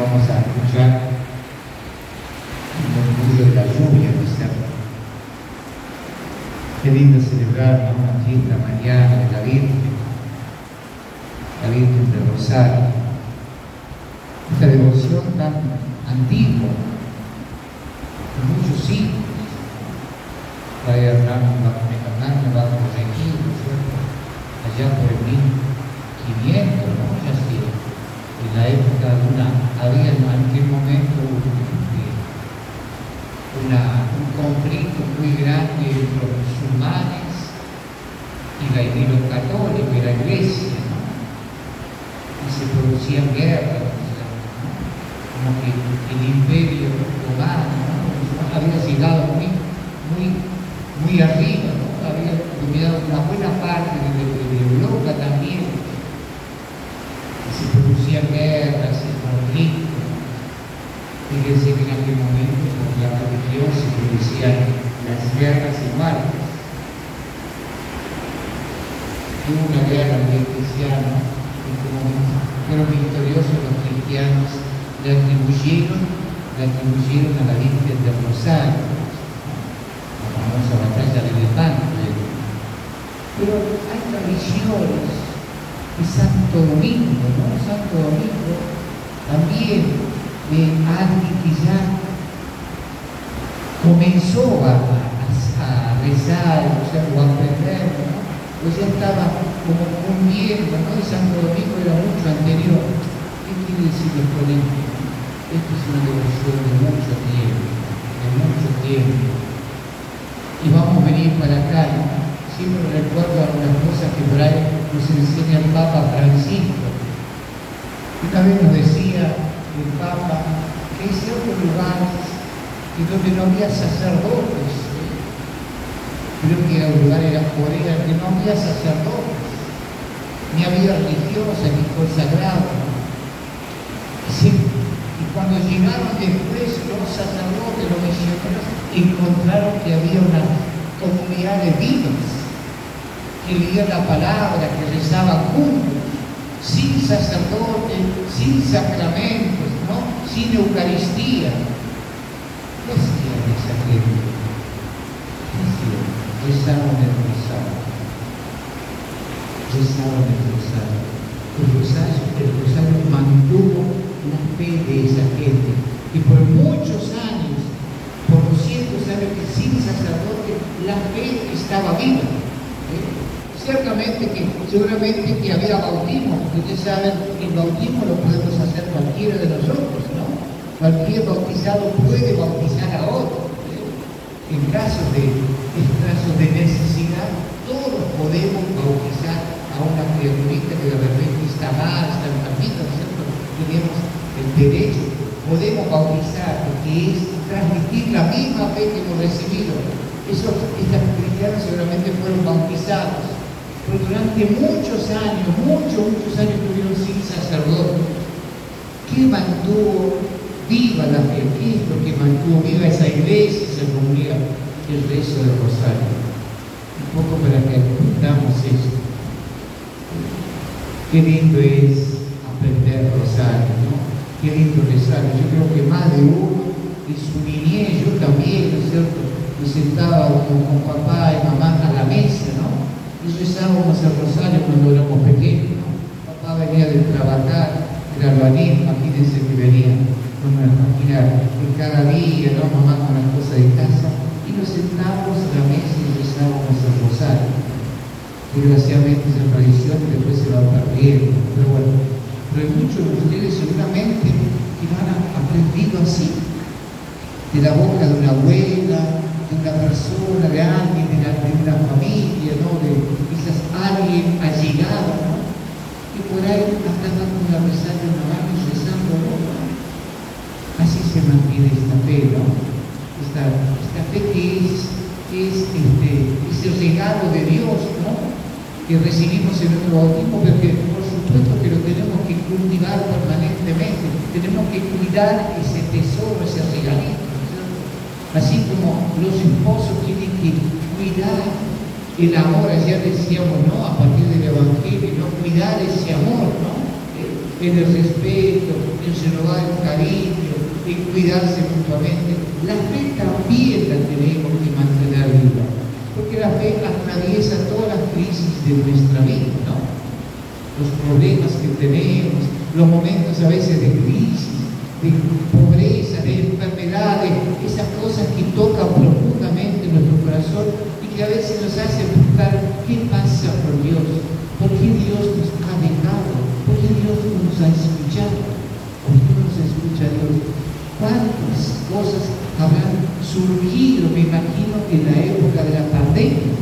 vamos a escuchar el murmullo de la lluvia, ¿no es cierto? Qué lindo celebrar, ¿no?, una fiesta mariana de la Virgen del Rosario. Esta devoción tan antigua, con muchos siglos. Fray Hernán me va a corregir, ¿no es cierto?, allá por el 1500, ¿no? Ya sí, en la época había en aquel momento un conflicto muy grande entre los musulmanes y los católicos y la iglesia, ¿no? Y se producían guerras, como que el imperio romano, ¿no?, había llegado muy arriba, ¿no? Había dominado una buena parte de Europa también. Y se producían guerras y conflictos. Fíjense que en aquel momento, por la religión, se producían las guerras y muertes. Hubo una guerra muy cristiana, y como fueron victoriosos los cristianos, le atribuyeron a la Virgen del Rosario, la famosa batalla de Lepanto. Pero hay tradiciones de Santo Domingo, ¿no? Santo Domingo también, alguien que ya comenzó a rezar, o sea, o a aprender, ¿no? Pues ya estaba como cumpliendo, ¿no? Y Santo Domingo era mucho anterior. ¿Qué quiere decir con esto? Esto es una devoción de mucho tiempo. Y vamos a venir para acá, ¿no? Siempre recuerdo algunas cosas que por ahí nos enseña el Papa Francisco. Una vez nos decía el Papa que hay ciertos lugares y donde no había sacerdotes, creo que el lugar era Corea, que no había sacerdotes, ni había religiosas ni consagrados. Y cuando llegaron después los sacerdotes, los misioneros, encontraron que había una comunidad de vivos que leían la palabra, que rezaban juntos, sin sacerdote, sin sacramentos, ¿no?, sin Eucaristía. ¿Qué hacían esa gente? ¿Qué hacían? Rezaban el rosario. El rosario mantuvo la fe de esa gente. Y por muchos años, por 200 años, que sin sacerdote, la fe estaba viva. Seguramente que había bautismo, porque ustedes saben que el bautismo lo podemos hacer cualquiera de nosotros, ¿no? Cualquier bautizado puede bautizar a otro. En casos de necesidad, todos podemos bautizar a una criaturita que de repente está mal, está enfermita, ¿no es cierto? Tenemos el derecho, podemos bautizar, porque es transmitir la misma fe que hemos recibido. Estas cristianas seguramente fueron bautizados. Pero durante muchos años estuvieron sin sacerdote. ¿Qué mantuvo viva la fe? ¿Qué es lo que mantuvo viva esa iglesia, esa comunidad? El rezo del rosario. Un poco para que entendamos esto. Qué lindo es aprender rosario, ¿no? Qué lindo rezar. Yo creo que más de uno en su niñez, yo también, ¿no es cierto?, me sentaba con papá y mamá a la mesa, ¿no? Y rezábamos el rosario cuando éramos pequeños, ¿no? Papá venía de trabajar, era albañil, imagínense que venía, no me lo imaginar, que cada día, ¿no?, mamá con las cosas de casa, y nos sentábamos a la mesa y rezábamos el rosario. Desgraciadamente esa tradición después se va perdiendo, pero bueno, pero hay muchos de ustedes seguramente que lo han aprendido así, de la boca de una abuela, de una persona, de alguien, de una familia, ¿no?, de quizás alguien allegado, ¿no?, y por ahí hasta dando una rezada en la mano y rezando, ¿no? Así se mantiene esta fe, ¿no? Esta fe que es ese regalo de Dios, ¿no?, que recibimos en nuestro bautismo, pero que por supuesto que lo tenemos que cultivar permanentemente, tenemos que cuidar ese tesoro, ese regalito. Así como los esposos tienen que cuidar el amor, ayer decíamos, ¿no?, a partir del Evangelio, ¿no?, cuidar ese amor, ¿no? en el respeto, en renovar el cariño, en cuidarse mutuamente. La fe también la tenemos que mantener viva, porque la fe atraviesa todas las crisis de nuestra vida, ¿no? Los problemas que tenemos, los momentos a veces de crisis, de pobreza, de enfermedades, esas cosas que tocan profundamente nuestro corazón y que a veces nos hacen buscar qué pasa por Dios, por qué Dios nos ha dejado, por qué Dios no nos ha escuchado, por qué no nos escucha Dios. ¿Cuántas cosas habrán surgido, me imagino, en la época de la pandemia?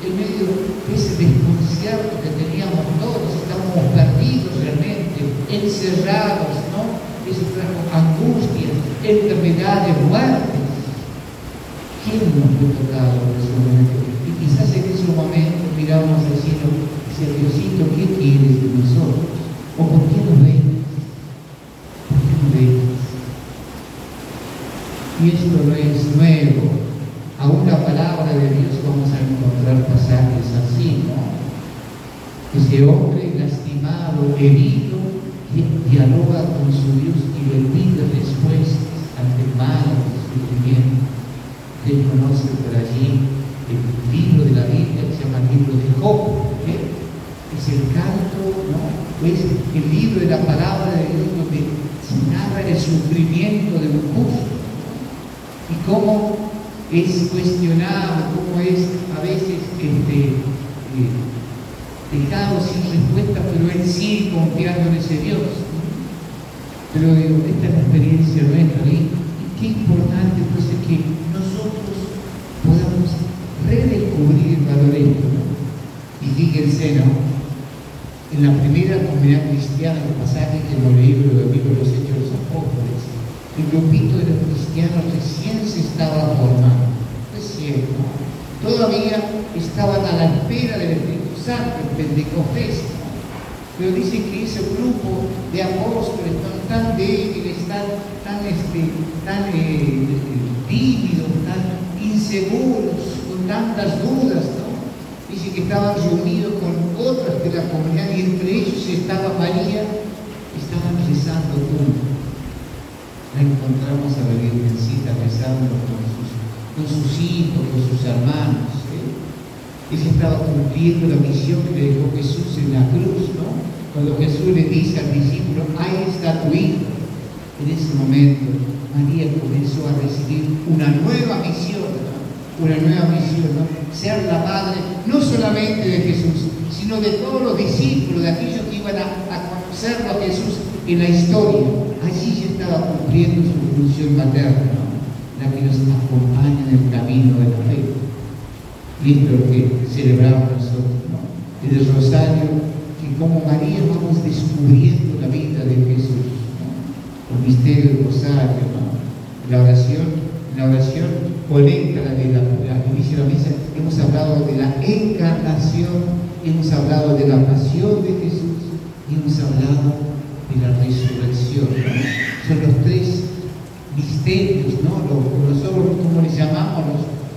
En medio de ese desconcierto que teníamos todos, estábamos perdidos realmente, encerrados, ¿no? Eso trajo angustias, enfermedades, muertes. ¿Quién nos fue tocado en ese momento? Y quizás en ese momento miramos al cielo y decíamos, Diosito, ¿qué quieres de nosotros? ¿O por qué nos ves? ¿Por qué nos ves? Y esto no es nuevo. Aún la palabra de Dios vamos a encontrar pasajes así, ¿no? Ese hombre lastimado, herido, dialoga con su Dios y le pide respuestas ante el mal, ante el sufrimiento. Él conoce por allí el libro de la Biblia que se llama el libro de Job, ¿eh? Es el canto, ¿no? Es el libro de la palabra de Dios donde se narra el sufrimiento de un justo y cómo es cuestionado, cómo es a veces dejado sin respuesta, pero él sigue confiando en ese Dios. Pero digo, esta es la experiencia nuestra, y qué importante pues es que nosotros podamos redescubrir el valor de esto, ¿no? Y fíjense, ¿no? En la primera comunidad cristiana, el pasaje que hemos leído del libro de los Hechos de los Apóstoles, el grupito de los cristianos recién se estaba formando, recién, ¿no? Todavía estaban a la espera del Espíritu Santo, el Pentecostés, ¿no? Pero dice que ese grupo de apóstoles tan débiles, tan tímidos, tan inseguros, con tantas dudas, ¿no? Dice que estaban reunidos con otras de la comunidad y entre ellos estaba María, estaban rezando juntos. La encontramos a la Virgencita rezando con sus hijos, con sus hermanos, ¿eh? Ella estaba cumpliendo la misión que le dejó Jesús en la cruz, ¿no? Cuando Jesús le dice al discípulo, ahí está tu hijo. En ese momento María comenzó a recibir una nueva misión, ¿no? Una nueva misión, ¿no? Ser la madre no solamente de Jesús, sino de todos los discípulos, de aquellos que iban a conocerlo a Jesús en la historia. Allí ya estaba cumpliendo su función materna, ¿no? La que nos acompaña en el camino de la fe. Y esto es lo que celebramos nosotros, ¿no? En el rosario, que como María vamos descubriendo la vida de Jesús, ¿no? El misterio del rosario, ¿no? La oración conecta la vida. Al inicio de la misa hemos hablado de la encarnación, hemos hablado de la pasión de Jesús y hemos hablado de la resurrección, ¿no? Son los tres misterios, ¿no? Nosotros, como les llamamos,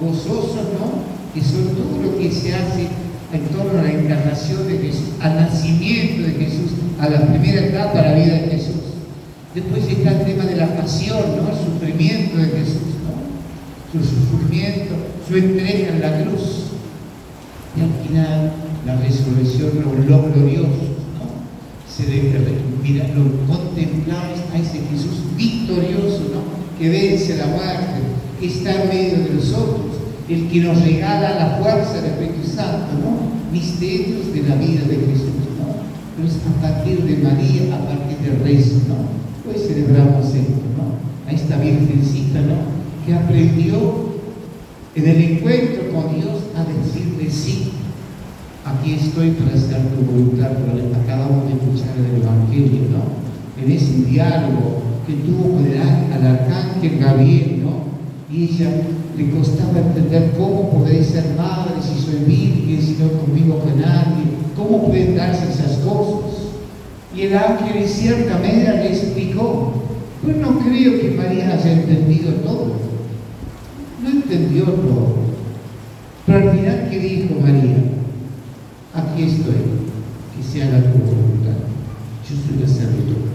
los gozosos, ¿no? Que son todo lo que se hace en torno a la encarnación de Jesús, al nacimiento de Jesús, a la primera etapa de la vida de Jesús. Después está el tema de la pasión, ¿no? El sufrimiento de Jesús, ¿no? Su sufrimiento, su entrega en la cruz. Y al final, la resurrección, lo glorioso, ¿no? Lo contemplamos a ese Jesús victorioso, ¿no? Que vence la muerte, que está en medio de nosotros, el que nos regala la fuerza del Espíritu Santo, ¿no? Misterios de la vida de Jesús, ¿no? Entonces, a partir de María, a partir del rezo, ¿no? Hoy celebramos esto, ¿no? A esta Virgencita, ¿no? Que aprendió en el encuentro con Dios a decirle sí. Aquí estoy para hacer tu voluntad, pero acabamos de escuchar el Evangelio, ¿no? En ese diálogo que tuvo con el arcángel Gabriel, ¿no? Y ella le costaba entender cómo podré ser madre si soy virgen, si no convivo con nadie, cómo pueden darse esas cosas. Y el ángel en cierta manera le explicó, pero no creo que María haya entendido todo. No entendió todo. Pero al final, ¿qué dijo María? Aquí estoy, que se haga tu voluntad. yo soy sacerdote.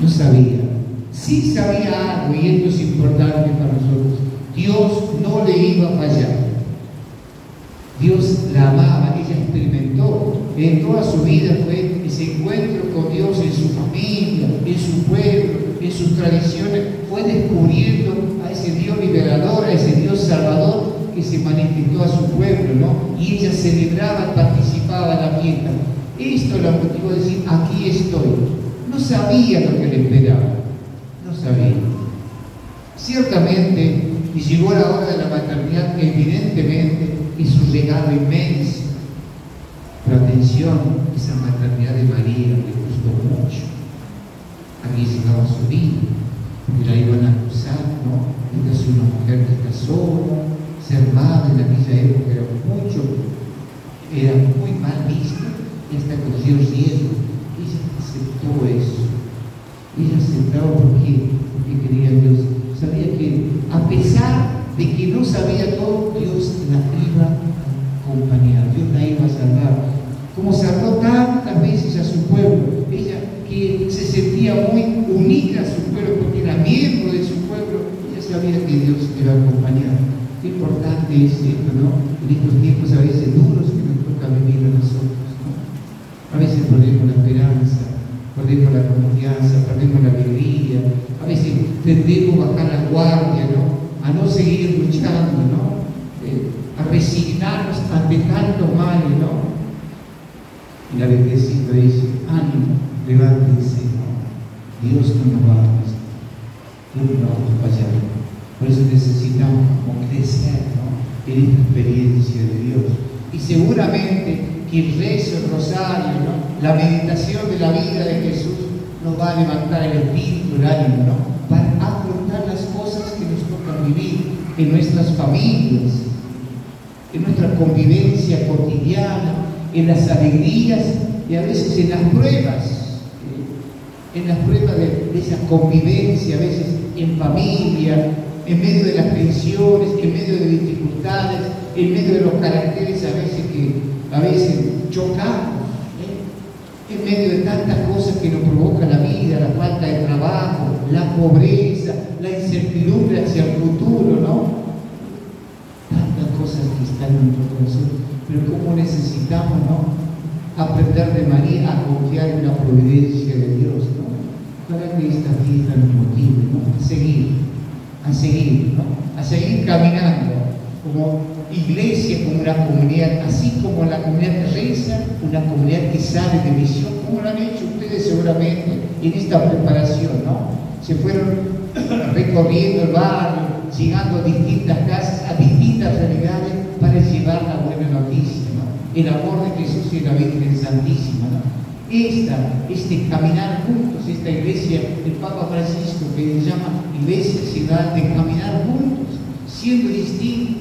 No sabía. Sí sabía algo, y esto es importante para nosotros. Dios no le iba a fallar. Dios la amaba, ella experimentó. En toda su vida fue ese encuentro con Dios en su familia, en su pueblo, en sus tradiciones. Fue descubriendo a ese Dios liberador, a ese Dios salvador que se manifestó a su pueblo, ¿no? Y ella celebraba, participaba en la fiesta. Esto la motivó a decir, aquí estoy. No sabía lo que le esperaba. No sabía. Ciertamente, y llegó la hora de la maternidad, evidentemente es un regalo inmenso. Pero atención, esa maternidad de María le costó mucho. Había llegado a su vida, porque la iban a acusar, ¿no? Esta es una mujer que está sola, ser madre en aquella época era muy mal vista, y hasta corrió riesgo. Ella aceptó eso. Ella aceptaba porque quería a Dios. Sabía que a pesar de que no sabía todo, Dios la iba a acompañar, Dios la iba a salvar. Como salvó tantas veces a su pueblo, ella que se sentía muy unida a su pueblo porque era miembro de su pueblo, ella sabía que Dios la iba a acompañar. Qué importante es esto, ¿no? En estos tiempos a veces duros que nos toca vivir a nosotros, ¿no? A veces perdemos la esperanza, perdemos la confianza, perdemos la alegría, a veces tendemos a bajar la guardia, ¿no? A no seguir luchando, ¿no? A resignarnos ante tantos males, ¿no? Y la Virgencita dice, ánimo, levántense, ¿no? Dios no nos va a fallar, Dios no nos va a fallar. Por eso necesitamos como crecer, ¿no? En esta experiencia de Dios. Y seguramente que el rezo, el rosario, ¿no? La meditación de la vida de Jesús nos va a levantar el espíritu, el ánimo, ¿no? Para afrontar las cosas que nos tocan vivir en nuestras familias, en nuestra convivencia cotidiana, en las alegrías y a veces en las pruebas de esa convivencia, a veces en familia, en medio de las tensiones, en medio de dificultades, en medio de los caracteres a veces chocamos, en medio de tantas cosas que nos provoca la vida, la falta de trabajo, la pobreza, la incertidumbre hacia el futuro, ¿no? Tantas cosas que están en nuestro corazón, pero cómo necesitamos, ¿no? Aprender de María a confiar en la providencia de Dios, ¿no? Para que esta fiesta nos motive, ¿no? A seguir, ¿no? A seguir caminando como iglesia, como una comunidad, así como la comunidad reza, una comunidad que sale de misión, como lo han hecho ustedes seguramente en esta preparación, ¿no? Se fueron recorriendo el barrio, llegando a distintas casas, a distintas realidades para llevar la buena noticia, ¿no? El amor de Jesús y la Virgen Santísima, ¿no? Este caminar juntos, esta iglesia, el Papa Francisco que se llama Iglesia Ciudad de caminar juntos, siendo distintos,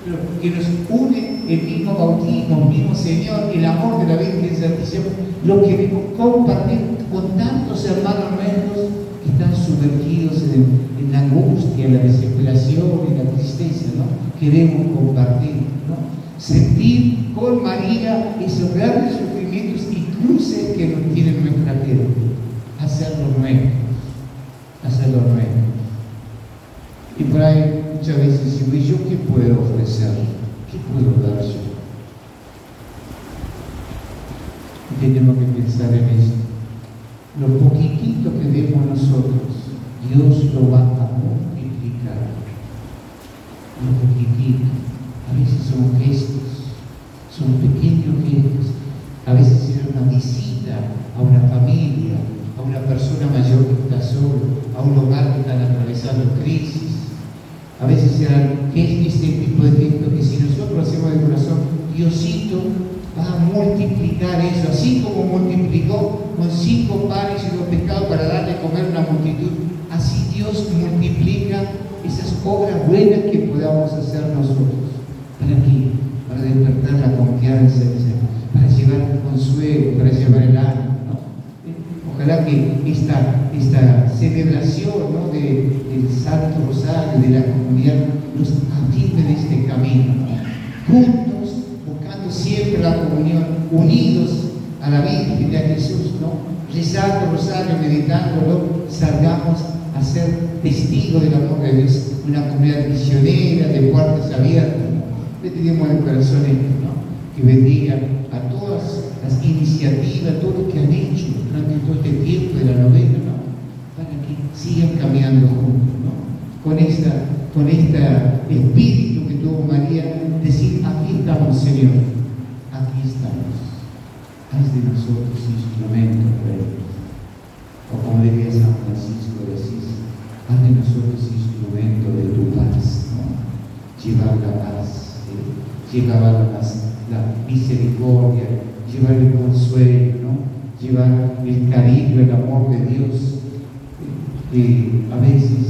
pero que nos une el mismo bautismo, el mismo Señor, el amor de la Virgen Santísima, lo que queremos compartir con tantos hermanos nuestros que están sumergidos en la angustia, en la desesperación, en la tristeza, ¿no? Queremos compartir, ¿no? Sentir con María esos grandes sufrimientos y cruces que nos tienen nuestra tierra, hacerlo nuevo. Y por ahí muchas veces digo, ¿y yo qué puedo ofrecer? ¿Qué puedo dar yo? Y tenemos que pensar en esto. Lo poquitito que demos nosotros, Dios lo va a multiplicar. Lo poquitito. A veces son gestos, son pequeños gestos. A veces será una visita a una familia, a una persona mayor que está solo, a un hogar que están atravesando crisis. A veces serán este tipo de gestos que si nosotros hacemos de corazón, Diosito va a multiplicar eso, así como multiplicó con 5 panes y 2 pescados para darle a comer a una multitud. Así Dios multiplica esas obras buenas que podamos hacer nosotros. ¿Para qué? Para despertar la confianza, para llevar el consuelo, para llevar el ánimo, ¿no? Ojalá que esta celebración, ¿no? del Santo Rosario, de la comunidad, nos atiende de este camino, ¿no? Juntos, buscando siempre la comunión, unidos a la Virgen y a Jesús, ¿no? Rezando rosario, meditándolo, salgamos a ser testigos del amor de Dios, una comunidad misionera de puertas abiertas, ¿no? Le pedimos al corazón esto, ¿no? Que bendiga a todas las iniciativas, todo lo que han hecho durante todo este tiempo de la novena, ¿no? Para que sigan caminando juntos, ¿no? Con este espíritu que tuvo María, decir, aquí estamos, Señor, aquí estamos. Haz de nosotros instrumentos, Rey. O como diría San Francisco de Asís, haz de nosotros instrumentos de tu paz, ¿no? Llevar la paz, llevar la misericordia, llevar el consuelo, ¿no? Llevar el cariño, el amor de Dios. A veces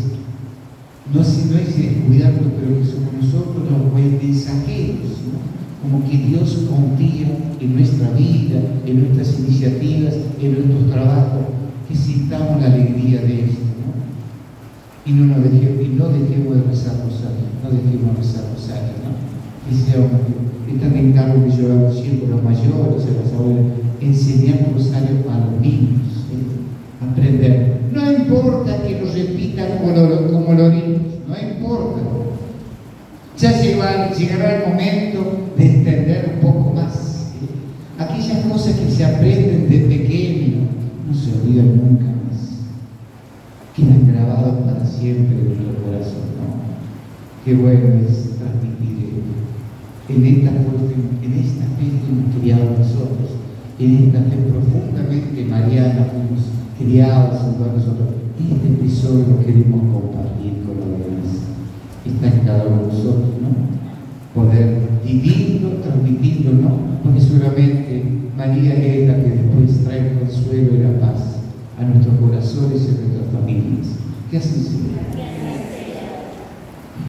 no es descuidarnos, pero que somos nosotros los mensajeros, ¿no? Como que Dios confía en nuestra vida, en nuestras iniciativas, en nuestros trabajos, que sintamos la alegría de esto, ¿no? Y no dejemos de rezar rosario, no dejemos de rezar rosario, ¿no? Que sea tan encargo que yo hago siempre a los mayores, a las abuelas, enseñar rosario a los niños, aprender. No importa que lo repitan como los niños, no importa. Ya llegará el momento de entender un poco más. Aquellas cosas que se aprenden de pequeño no se olvidan nunca más. Quedan grabados para siempre en nuestro corazón, ¿no? Qué bueno es transmitir en esta fe que hemos criado nosotros, en esta fe profundamente mariana fuimos criados en todos nosotros. Este episodio lo queremos compartir con los demás. Está en cada uno de nosotros, ¿no? Poder vivirlo, transmitirlo, ¿no? Porque seguramente María es la que después trae el consuelo y la paz a nuestros corazones y a nuestras familias. ¿Qué hacen, Señor?